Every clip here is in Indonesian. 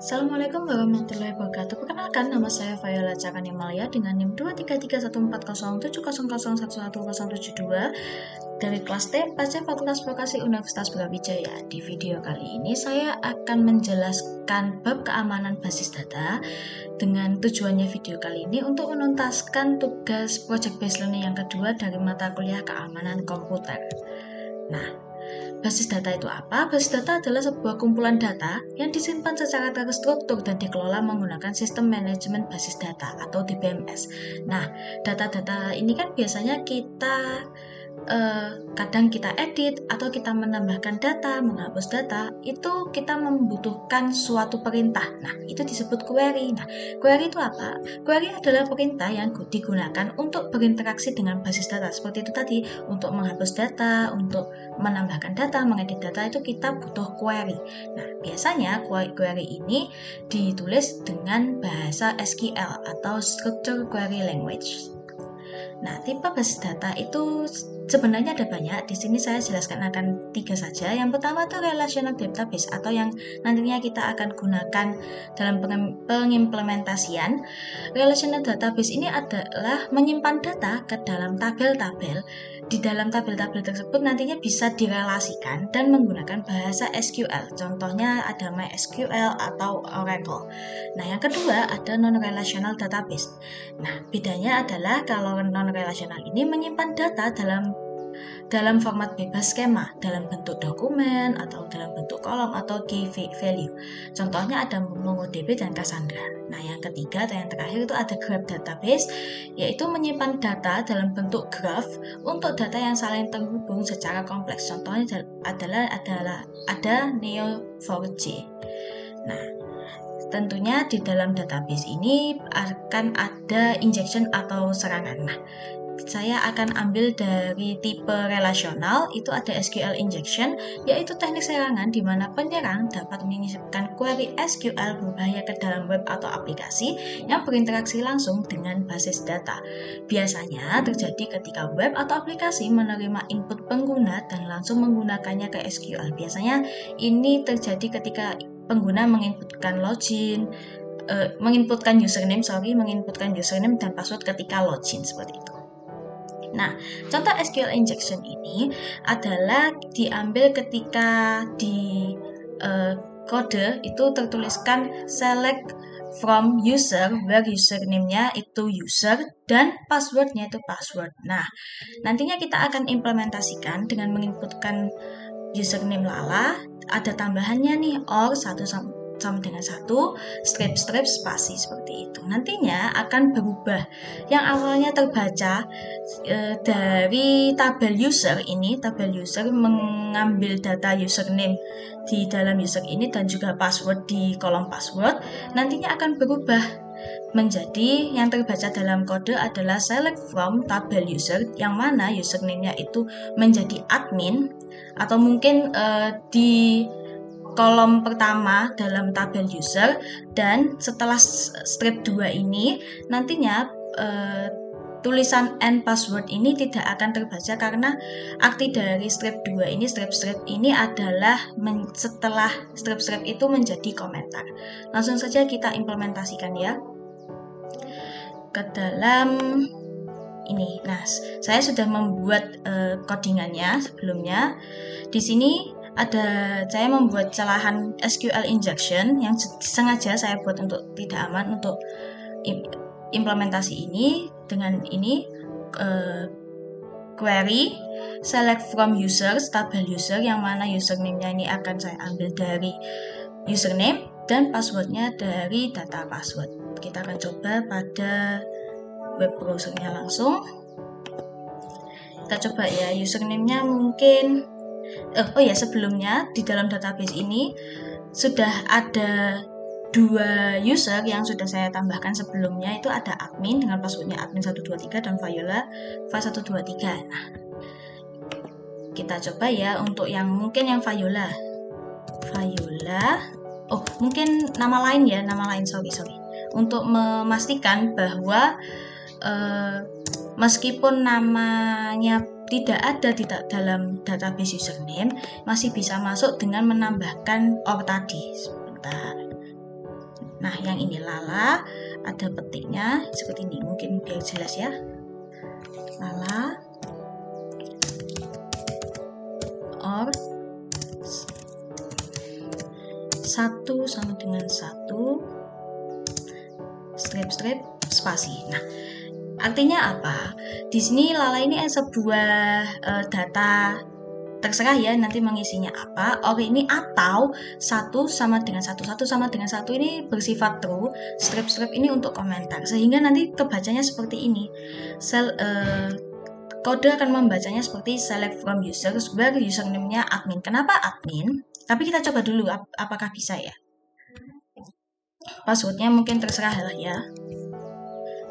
Assalamualaikum warahmatullahi wabarakatuh. Perkenalkan, nama saya Viola Cakanimalia dengan NIM 233140170011172 dari kelas T4C Fakultas Vokasi Universitas Brawijaya. Di video kali ini saya akan menjelaskan bab keamanan basis data. Dengan tujuannya video kali ini untuk menuntaskan tugas project based learning yang kedua dari mata kuliah keamanan komputer. Nah, basis data itu apa? Basis data adalah sebuah kumpulan data yang disimpan secara terstruktur dan dikelola menggunakan sistem manajemen basis data atau DBMS. Nah, data-data ini kan biasanya kadang kita edit atau kita menambahkan data, menghapus data, itu kita membutuhkan suatu perintah. Nah, itu disebut query. Nah, query itu apa? Query adalah perintah yang digunakan untuk berinteraksi dengan basis data. Seperti itu tadi, untuk menghapus data, untuk menambahkan data, mengedit data, itu kita butuh query. Nah, biasanya query ini ditulis dengan bahasa SQL atau Structured Query Language. Nah, tipe basis data itu sebenarnya ada banyak. Di sini saya jelaskan akan 3 saja. Yang pertama itu relational database atau yang nantinya kita akan gunakan dalam pengimplementasian. Relational database ini adalah menyimpan data ke dalam tabel-tabel. Di dalam tabel-tabel tersebut nantinya bisa direlasikan dan menggunakan bahasa SQL. Contohnya ada MySQL atau Oracle. Nah, yang kedua ada non-relational database. Nah, bedanya adalah kalau non-relational ini menyimpan data dalam format bebas skema, dalam bentuk dokumen atau dalam bentuk kolom atau key value. Contohnya ada MongoDB dan Cassandra. Nah, yang ketiga atau yang terakhir itu ada graph database, yaitu menyimpan data dalam bentuk graph untuk data yang saling terhubung secara kompleks. Contohnya ada Neo4j. Nah, tentunya di dalam database ini akan ada injection atau serangan. Nah, saya akan ambil dari tipe relasional, itu ada SQL injection, yaitu teknik serangan di mana penyerang dapat mengirimkan query SQL berbahaya ke dalam web atau aplikasi yang berinteraksi langsung dengan basis data. Biasanya terjadi ketika web atau aplikasi menerima input pengguna dan langsung menggunakannya ke SQL. Biasanya ini terjadi ketika pengguna menginputkan username dan password ketika login, seperti itu. Nah, contoh SQL injection ini adalah diambil ketika di kode itu tertuliskan select from user, where username-nya itu user dan password-nya itu password. Nah, nantinya kita akan implementasikan dengan menginputkan username Lala, ada tambahannya nih or 1 sama dengan 1, strip spasi, seperti itu. Nantinya akan berubah. Yang awalnya terbaca dari tabel user ini, tabel user mengambil data username di dalam user ini dan juga password di kolom password, nantinya akan berubah menjadi yang terbaca dalam kode adalah select from tabel user, yang mana username-nya itu menjadi admin atau mungkin di kolom pertama dalam tabel user, dan setelah strip 2 ini nantinya tulisan and password ini tidak akan terbaca karena arti dari strip 2 ini, strip ini adalah setelah strip itu menjadi komentar. Langsung saja kita implementasikan ya ke dalam ini. Nah, saya sudah membuat codingannya sebelumnya. Di sini saya membuat celahan SQL injection yang sengaja saya buat untuk tidak aman untuk implementasi ini. Dengan ini query select from users, tabel user, yang mana username-nya ini akan saya ambil dari username dan password-nya dari data password. Kita akan coba pada web browser-nya langsung. Kita coba ya, username-nya mungkin sebelumnya di dalam database ini sudah ada 2 user yang sudah saya tambahkan sebelumnya, itu ada admin dengan passwordnya admin123 dan Viola V123. Nah, kita coba ya untuk yang Viola. Mungkin nama lain, sorry. Untuk memastikan bahwa meskipun namanya tidak ada di dalam database username, masih bisa masuk dengan menambahkan or tadi. Sebentar. Nah, yang ini Lala, ada petiknya seperti ini, mungkin biar jelas ya. Lala or 1 sama dengan 1 strip spasi. Nah, artinya apa? Di sini Lala ini sebuah data, terserah ya nanti mengisinya apa. Or ini atau 1 sama dengan 1 sama dengan 1 ini bersifat true, strip ini untuk komentar, sehingga nanti kebacanya seperti ini. Kode akan membacanya seperti select from users where username-nya admin. Kenapa admin? Tapi kita coba dulu apakah bisa ya. Passwordnya mungkin terserah lah ya.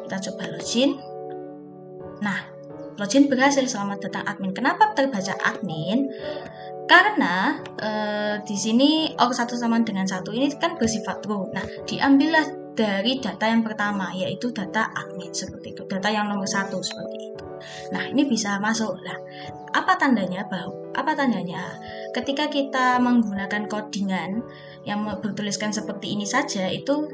Kita coba login. Nah, login berhasil, selamat datang admin. Kenapa terbaca admin? Karena di sini or 1 sama dengan 1 ini kan bersifat true. Nah, diambillah dari data yang pertama, yaitu data admin seperti itu. Data yang nomor 1 seperti itu. Nah, ini bisa masuk. Nah, apa tandanya? Ketika kita menggunakan codingan yang bertuliskan seperti ini saja, itu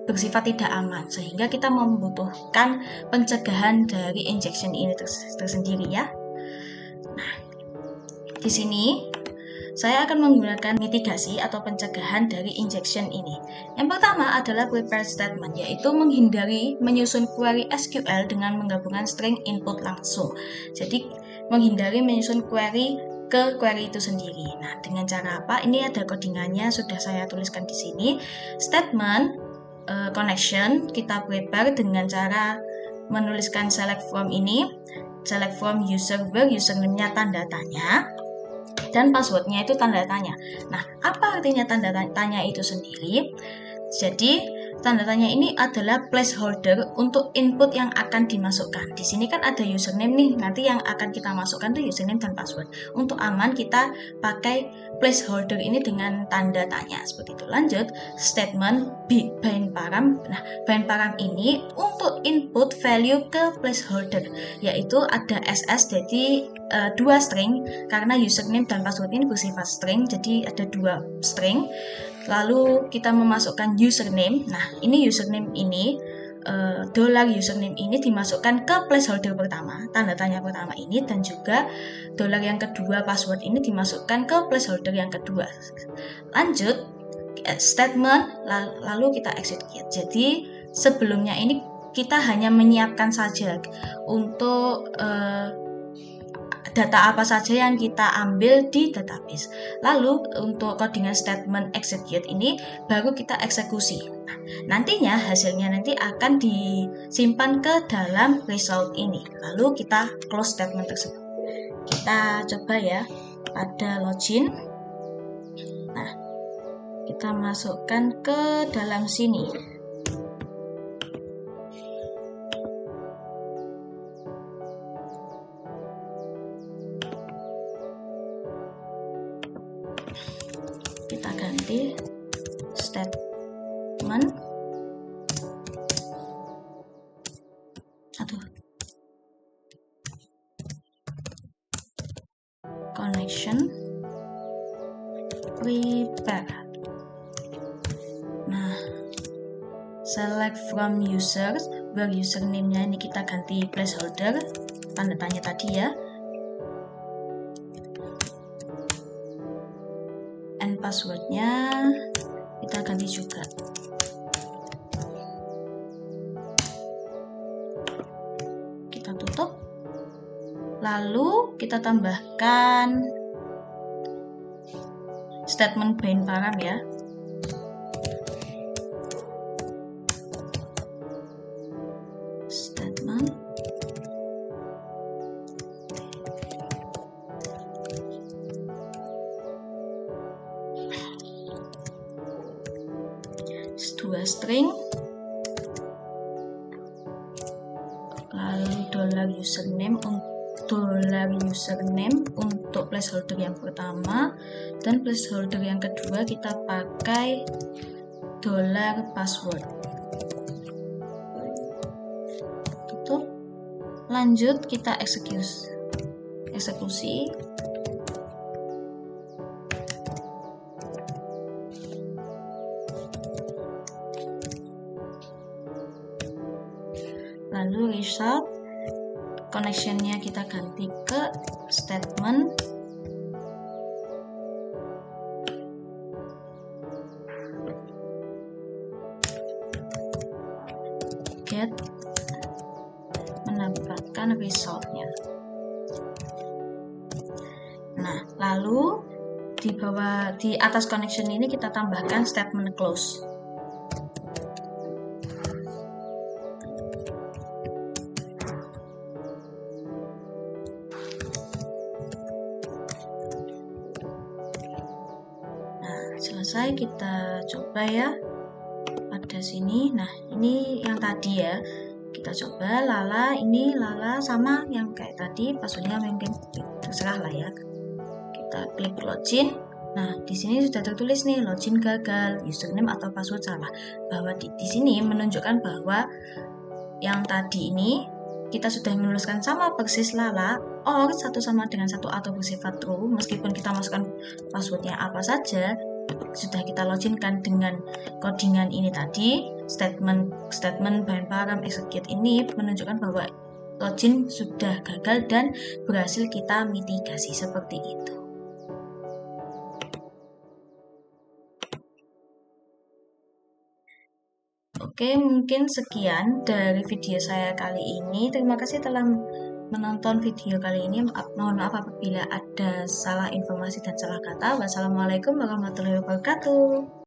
bersifat tidak aman, sehingga kita membutuhkan pencegahan dari injection ini tersendiri ya. Nah, di sini saya akan menggunakan mitigasi atau pencegahan dari injection ini. Yang pertama adalah prepare statement, yaitu menghindari menyusun query SQL dengan menggabungkan string input langsung. Jadi menghindari menyusun query ke query itu sendiri. Nah, dengan cara apa? Ini ada codingannya, sudah saya tuliskan di sini. Statement connection kita prepare dengan cara menuliskan select from ini, select from user where username-nya tanda tanya, dan passwordnya itu tanda tanya. Nah, apa artinya tanda tanya itu sendiri? Jadi, tanda tanya ini adalah placeholder untuk input yang akan dimasukkan. Di sini kan ada username nih, nanti yang akan kita masukkan tuh username dan password. Untuk aman kita pakai placeholder ini dengan tanda tanya seperti itu. Lanjut, statement bind param. Nah, bind param ini untuk input value ke placeholder, yaitu ada SS, jadi 2 string, karena username dan password ini bersifat string, jadi ada 2 string. Lalu kita memasukkan username. Nah, ini username ini $username ini dimasukkan ke placeholder pertama, tanda tanya pertama ini, dan juga $ yang kedua password ini dimasukkan ke placeholder yang kedua. Lanjut statement, lalu kita execute. Jadi sebelumnya ini kita hanya menyiapkan saja untuk data apa saja yang kita ambil di database. Lalu untuk codingan statement execute ini baru kita eksekusi. Nah, nantinya hasilnya nanti akan disimpan ke dalam result ini. Lalu kita close statement tersebut. Kita coba ya pada login. Nah, kita masukkan ke dalam sini. Kita ganti statement connection prepare. Nah, select from users where username-nya ini kita ganti placeholder, tanda tanya tadi ya. And passwordnya kita ganti juga. Kita tutup. Lalu kita tambahkan statement bind param ya. Statement dua string, lalu $username untuk placeholder yang pertama, dan placeholder yang kedua kita pakai $password. Tutup. Lanjut kita eksekusi. lalu result, connectionnya kita ganti ke statement get mendapatkan resultnya. Nah, lalu di atas connection ini kita tambahkan statement close. Nah, selesai, kita coba ya. Ada sini. Nah, ini yang tadi ya. Kita coba Lala, ini Lala sama yang kayak tadi, passwordnya mungkin terserah lah ya. Kita klik login. Nah, di sini sudah tertulis nih login gagal, username atau password salah. Bahwa di sini menunjukkan bahwa yang tadi ini kita sudah menuliskan sama persis Lala, or satu sama dengan satu atau bersifat true, meskipun kita masukkan passwordnya apa saja, sudah kita loginkan dengan codingan ini tadi, statement bind param execute ini menunjukkan bahwa login sudah gagal dan berhasil kita mitigasi seperti itu. Oke, mungkin sekian dari video saya kali ini. Terima kasih telah menonton video kali ini. Mohon maaf apabila ada salah informasi dan salah kata. Wassalamualaikum warahmatullahi wabarakatuh.